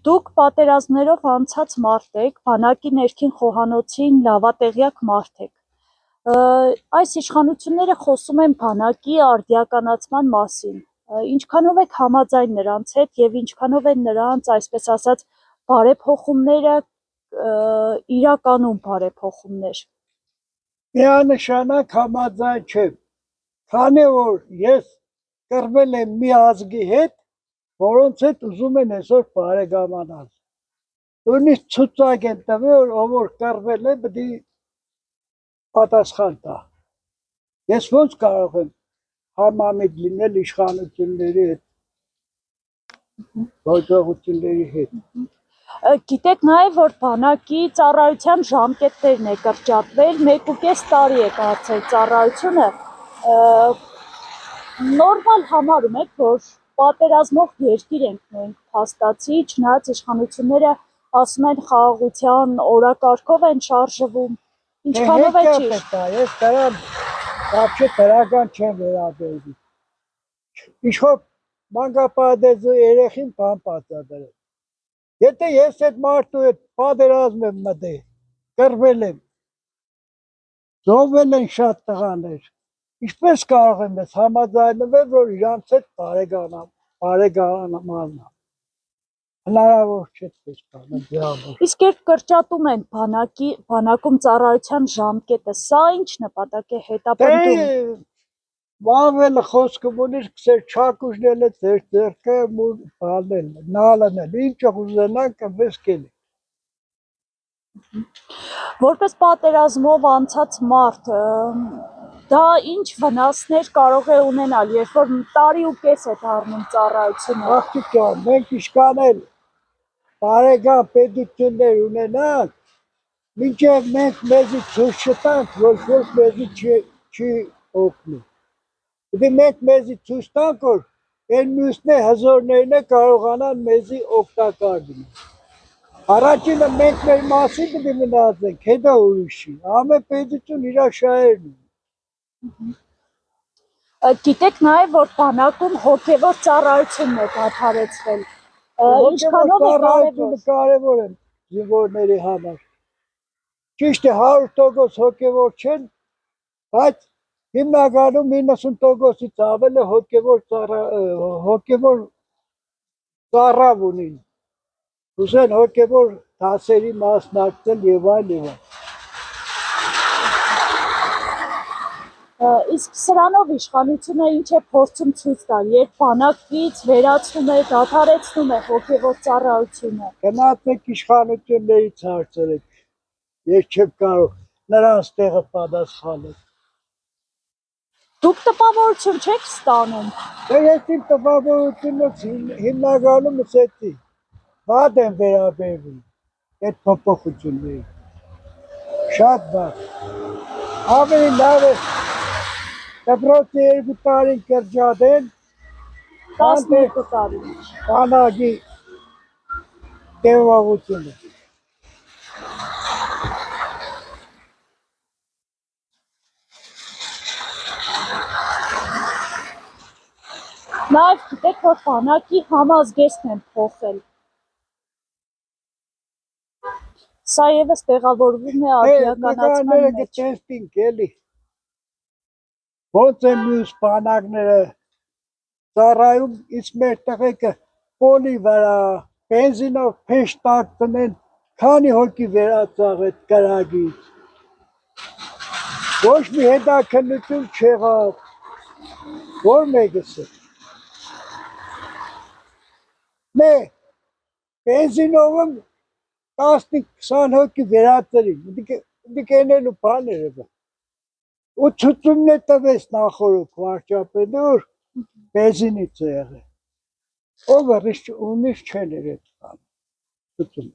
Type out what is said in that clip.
Դուք պատերազմներով անցած մարդ եք, բանակի ներքին խոհանոցին լավատեղյակ մարդ եք։ Այս իշխանությունները խոսում են բանակի արդիականացման մասին։ Ինչքանով եք համաձայն նրանց հետ եւ ինչքանով են նրանց, այսպես ասած, բարեփոխումները իրականում բարեփոխումներ։ Միանշանակ համաձայն չեմ, քանի որ ես կռվել եմ մի ազգի հետ, որոնց հետ ուզում են այսօր բարեկամանալ։ Նույնիսկ ցուցակ են տվել, որ կռվել է, պետք է պատասխան տա։ Ես ոնց կարող եմ համամիտ լինել իշխանությունների հետ, գործողությունների հետ։ Գիտեք նաև, որ բանակի ծառայության ժամկետներն է կրճատվել, 1.5 տարի է կարծել ծառայությունը, նորմալ համարում եք, որ պատերազմող երկիր ենք մենք փաստացի, չնայած իշխանությունները ասում են խաղաղության օրակարգով են շարժվում, ինչքանով է ճիշտ։ Ես դրան вообще դրական չեմ վերաբերվում։ Իշխող մանկապարտեզի երեխին բան պատասխանել։ Եթե ես այդ մարդու հետ պատերազմ եմ մտել, կռվել եմ, զոհվել են շատ տղաներ, ինչպես կարող եմ ես համաձայնվել, որ իրանց հետ բարեկամանալ։ Հնարավոր չէ այդպես բանը։ Իսկ երբ կրճատում են բանակում ծառայության ժամկետը, սա ինչ նպատակ է հետապնդում։ Վաղվելը խոսքում ունիր, կսեր չակուժնել է ձեր ձեռքը բանել, նալնել, ինչ ուզենանք այնպես կելի։ Որպես պատերազմով անցած մարդ, դա ինչ վնասներ կարող է ունենալ, երբ որ տարի ու կես է դառնում ծառայությունը։ Աղջիկ ջան, մենք իշքանել բարեկամ պետություններ ունենանք, մինչև մենք մեզի ցույց չտանք, ոչ մեզի չի օգնի։ Եթե մենք մեզի ցույց տանք, որ այն մյուսներ հզորներն է կարողանան մեզի օգտակար լինել։ Առաջինը մենք մեր մասին պետք է մնացենք, հետո ուրիշի։ Ամեն պետություն իր շահերն ունի։ Գիտեք նաև, որ բանակում հոգևոր ծառայությունն է դադարեցվել։ Ինչքանով է կարևոր է զինվորների համար։ Ճիշտ է 100% հոգևոր չեն, բայց հիմնականում 90%-ից ավել է հոգևոր ծառավ ունին։ Ուզեն հոգևոր դասերի մասնակցել եւ այլ։ Իսկ սրանով իշխանությունը ինչ է փորձում ցույց տալ, երբ բանակից վերացնում է, դադարեցնում է հոգևոր ծառայությունը։ Գնացեք իշխանություններից հարցրեք, ես չեմ կարող նրանց տեղը պատասխանել։ Դուք տպավորություն չեք ստանում։ Ես իմ տպավորությունից հիմնականում էսի վատ եմ վերաբերվում այդ փոփոխությունների։ Շատ վատ։ Ավելի լավ է դպրոցի 2 տարին կրճատեն, 12 տարի։ բանակի տևողությունը։ Նաև գիտեք, որ բանակի համազգեստն են փոխել։ Սա ևս տեղավորվում է արդիականացման մեջ։ Տեսնենք էլի։ Ոնց են մյուս բանակները ծառայում, իսկ մեր տղեկը պոլի վրա, բենզինով փեշ տակցնեն, քանի հոգի վերացավ այդ կրակից։ Ոչ մի հետաքննություն չեղավ, որ մեկս է։ Բենզինով 10-20 հոգի վերացրին, դիք ենելու բան էր։ Ու ցուցումն է տվեց նախորդ վարչապետը, որ բենզինից է եղել։ Ով ուրիշ չեն էր այդ բանը, ցուցում։